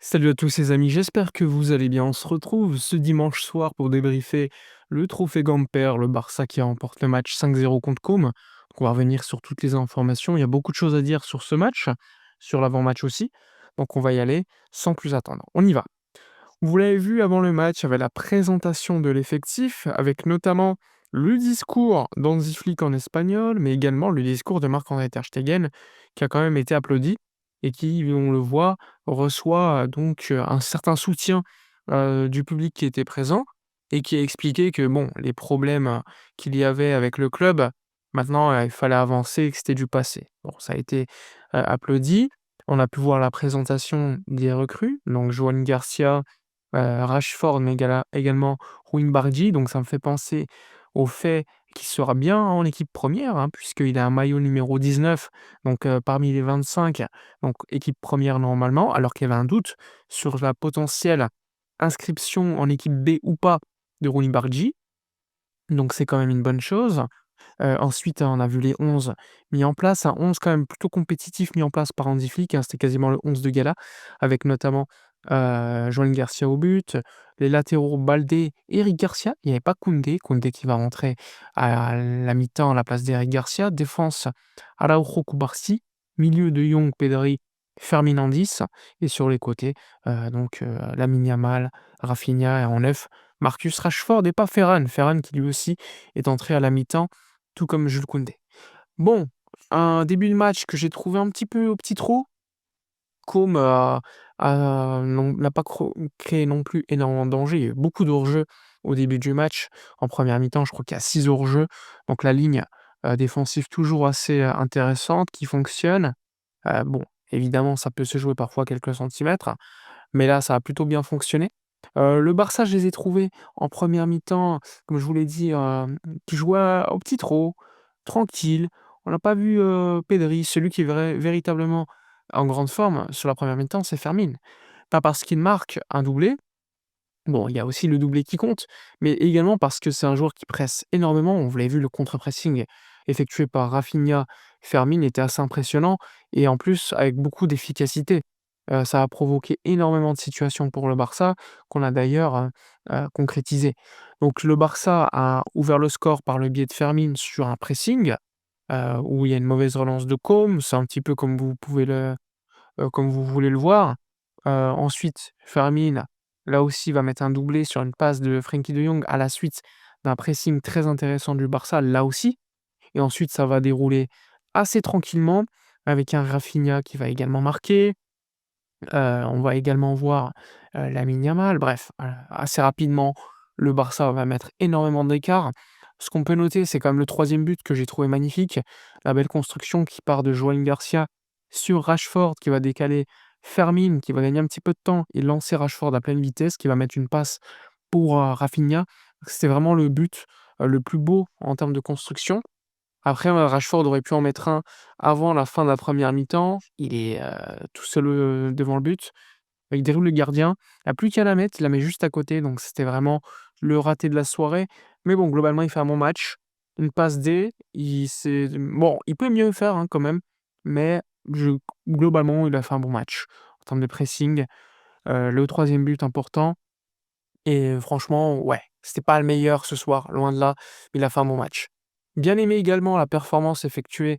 Salut à tous les amis, j'espère que vous allez bien. On se retrouve ce dimanche soir pour débriefer le trophée Gamper, le Barça qui remporte le match 5-0 contre Com. Donc on va revenir sur toutes les informations. Il y a beaucoup de choses à dire sur ce match, sur l'avant-match aussi. Donc on va y aller sans plus attendre. On y va. Vous l'avez vu avant le match, il y avait la présentation de l'effectif, avec notamment le discours d'Hansi Flick en espagnol, mais également le discours de Marc-André Ter Stegen, qui a quand même été applaudi et qui, on le voit, reçoit un certain soutien du public qui était présent et qui a expliqué que bon, les problèmes qu'il y avait avec le club, maintenant il fallait avancer et que c'était du passé. Bon, ça a été applaudi. On a pu voir la présentation des recrues, donc Joan Garcia, Rashford, mais également Rui Bardi, donc ça me fait penser au fait qu'il sera bien en équipe première, hein, puisqu'il a un maillot numéro 19, donc parmi les 25, donc équipe première normalement, alors qu'il y avait un doute sur la potentielle inscription en équipe B ou pas de Rui Bardi, donc c'est quand même une bonne chose. Ensuite, on a vu les 11 mis en place, un 11 quand même plutôt compétitif mis en place par Hansi Flick, hein. C'était quasiment le 11 de gala, avec notamment, Joan Garcia au but, les latéraux Baldé, Eric Garcia. Il n'y avait pas Koundé, Koundé qui va rentrer à la mi-temps à la place d'Eric Garcia. Défense, Araujo, Cubarsí, milieu de Jong, Pedri, Fermin-Andis et sur les côtés, Lamine Yamal, Rafinha et en neuf, Marcus Rashford et pas Ferran. Ferran qui lui aussi est entré à la mi-temps tout comme Jules Koundé. Bon, un début de match que j'ai trouvé un petit peu au petit trou. Com n'a pas créé non plus énormément de danger. Il y a eu beaucoup de hors-jeu au début du match. En première mi-temps, je crois qu'il y a 6 hors-jeu. Donc la ligne défensive toujours assez intéressante, qui fonctionne. Bon, évidemment, ça peut se jouer parfois quelques centimètres, mais là, ça a plutôt bien fonctionné. Le Barça, je les ai trouvés en première mi-temps, comme je vous l'ai dit, qui jouaient au petit trot, tranquille. On n'a pas vu, Pedri, celui qui est véritablement en grande forme sur la première mi-temps, c'est Fermin. Pas parce qu'il marque un doublé, bon, il y a aussi le doublé qui compte, mais également parce que c'est un joueur qui presse énormément. On vous l'avez vu, le contre-pressing effectué par Rafinha, Fermin était assez impressionnant et en plus avec beaucoup d'efficacité. Ça a provoqué énormément de situations pour le Barça qu'on a d'ailleurs, concrétisées. Donc le Barça a ouvert le score par le biais de Fermin sur un pressing, où il y a une mauvaise relance de Com, c'est un petit peu comme vous voulez le voir. Ensuite, Fermin, là aussi, va mettre un doublé sur une passe de Frenkie de Jong à la suite d'un pressing très intéressant du Barça, là aussi. Et ensuite, ça va dérouler assez tranquillement avec un Rafinha qui va également marquer. On va également voir, Lamine Yamal. Bref, assez rapidement, le Barça va mettre énormément d'écart. Ce qu'on peut noter, c'est quand même le troisième but que j'ai trouvé magnifique. La belle construction qui part de Joan Garcia sur Rashford, qui va décaler Fermin, qui va gagner un petit peu de temps et lancer Rashford à pleine vitesse, qui va mettre une passe pour, Rafinha. C'était vraiment le but, le plus beau en termes de construction. Après, Rashford aurait pu en mettre un avant la fin de la première mi-temps. Il est, tout seul, devant le but. Il déroule le gardien, il a plus qu'à la mettre, il la met juste à côté, donc c'était vraiment le raté de la soirée. Mais bon, globalement, il fait un bon match. Une passe D, il peut mieux faire, hein, quand même, mais je globalement, il a fait un bon match. En termes de pressing, le troisième but important et franchement, ouais, c'était pas le meilleur ce soir, loin de là, mais il a fait un bon match. Bien aimé également la performance effectuée,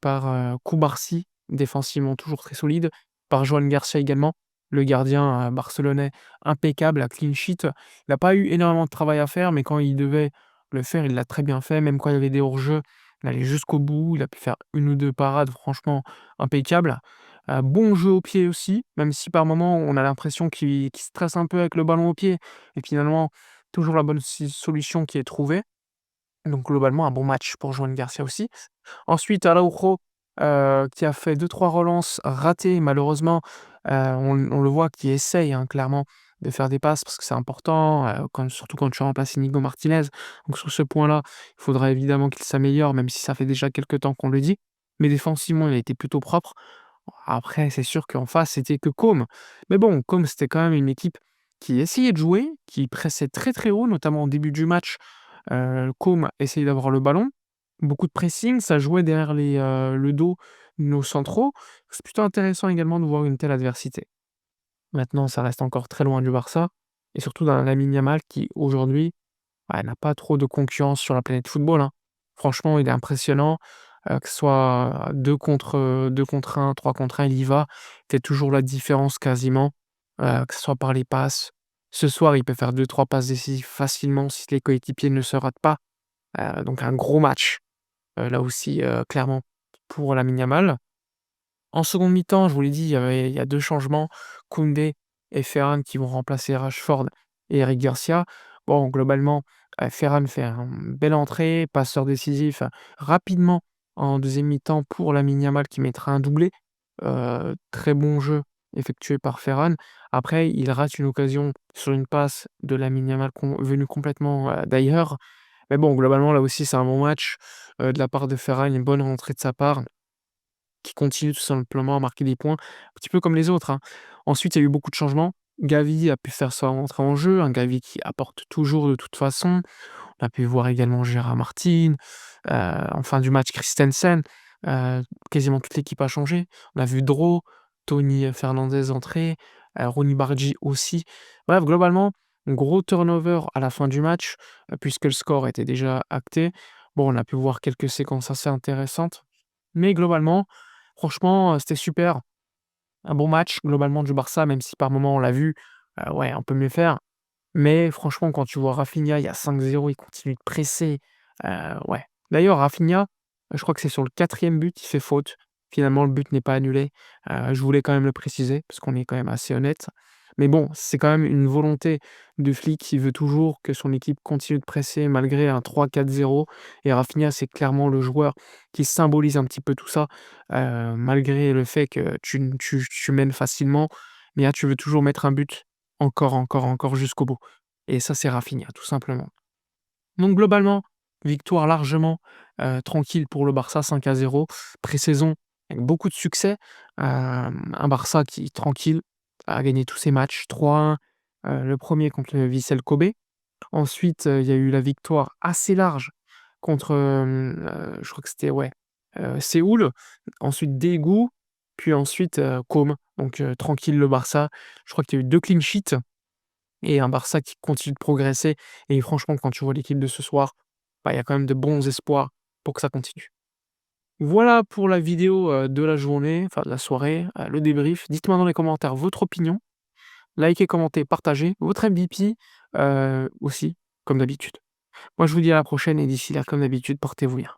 par, Cubarsí, défensivement toujours très solide, par Joan Garcia également, le gardien, barcelonais impeccable, à clean sheet. Il n'a pas eu énormément de travail à faire, mais quand il devait le faire, il l'a très bien fait, même quand il y avait des hors-jeux, il allait jusqu'au bout, il a pu faire une ou 2 parades franchement impeccables. Bon jeu au pied aussi, même si par moments on a l'impression qu'il stresse un peu avec le ballon au pied et finalement toujours la bonne solution qui est trouvée. Donc globalement un bon match pour Joan Garcia aussi. Ensuite Araujo, qui a fait deux trois relances ratées malheureusement, on le voit qui essaye, hein, clairement de faire des passes parce que c'est important, surtout quand tu remplaces Inigo Martinez. Donc sur ce point-là, il faudra évidemment qu'il s'améliore même si ça fait déjà quelque temps qu'on le dit. Mais défensivement, il a été plutôt propre. Après, c'est sûr qu'en face, c'était que Com. Mais bon, Com, c'était quand même une équipe qui essayait de jouer, qui pressait très, très haut, notamment au début du match. Com essayait d'avoir le ballon. Beaucoup de pressing, ça jouait derrière le dos de nos centraux. C'est plutôt intéressant également de voir une telle adversité. Maintenant, ça reste encore très loin du Barça et surtout d'un Lamine Yamal qui aujourd'hui, bah, n'a pas trop de concurrence sur la planète football, hein. Franchement, il est impressionnant, que ce soit 2 contre 1, 3 contre 1, il y va. Il fait toujours la différence quasiment, que ce soit par les passes. Ce soir, il peut faire 2, 3 passes décisives facilement si les coéquipiers ne se ratent pas, donc un gros match, là aussi, clairement pour Lamine Yamal. En seconde mi-temps, je vous l'ai dit, il y a 2 changements, Koundé et Ferran qui vont remplacer Rashford et Eric Garcia. Bon, globalement, Ferran fait une belle entrée, passeur décisif, rapidement en deuxième mi-temps pour Lamine Yamal qui mettra un doublé. Très bon jeu effectué par Ferran. Après, il rate une occasion sur une passe de Lamine Yamal venue complètement, d'ailleurs. Mais bon, globalement, là aussi, c'est un bon match, de la part de Ferran, une bonne rentrée de sa part qui continue tout simplement à marquer des points, un petit peu comme les autres, hein. Ensuite, il y a eu beaucoup de changements. Gavi a pu faire sa entrée en jeu, un Gavi qui apporte toujours de toute façon. On a pu voir également Gérard Martin, en fin du match Christensen, quasiment toute l'équipe a changé. On a vu Dro, Tony Fernandez entrer, Ronny Bargi aussi. Bref, globalement, un gros turnover à la fin du match, puisque le score était déjà acté. Bon, on a pu voir quelques séquences assez intéressantes, mais globalement, franchement, c'était super. Un bon match globalement du Barça, même si par moments on l'a vu, ouais, on peut mieux faire. Mais franchement, quand tu vois Rafinha, il y a 5-0, il continue de presser, ouais. D'ailleurs Rafinha, je crois que c'est sur le quatrième but, il fait faute. Finalement, le but n'est pas annulé. Je voulais quand même le préciser, parce qu'on est quand même assez honnête. Mais bon, c'est quand même une volonté de Flick qui veut toujours que son équipe continue de presser malgré un 3-4-0 et Rafinha, c'est clairement le joueur qui symbolise un petit peu tout ça, malgré le fait que tu mènes facilement, mais là, tu veux toujours mettre un but encore, encore, encore jusqu'au bout et ça, c'est Rafinha, tout simplement. Donc globalement, victoire largement, tranquille pour le Barça 5-0. Pré-saison avec beaucoup de succès, un Barça qui tranquille, a gagné tous ses matchs 3-1, le premier contre le Vissel Kobe. Ensuite, il y a eu la victoire assez large contre, je crois que c'était ouais, Séoul, ensuite Daegu, puis ensuite, Côme. Donc tranquille le Barça. Je crois qu'il y a eu 2 clean sheets et un Barça qui continue de progresser et franchement, quand tu vois l'équipe de ce soir, bah, il y a quand même de bons espoirs pour que ça continue. Voilà pour la vidéo, de la journée, enfin de la soirée, le débrief. Dites-moi dans les commentaires votre opinion. Likez, commentez, partagez. Votre MVP, aussi, comme d'habitude. Moi, je vous dis à la prochaine et d'ici là, comme d'habitude, portez-vous bien.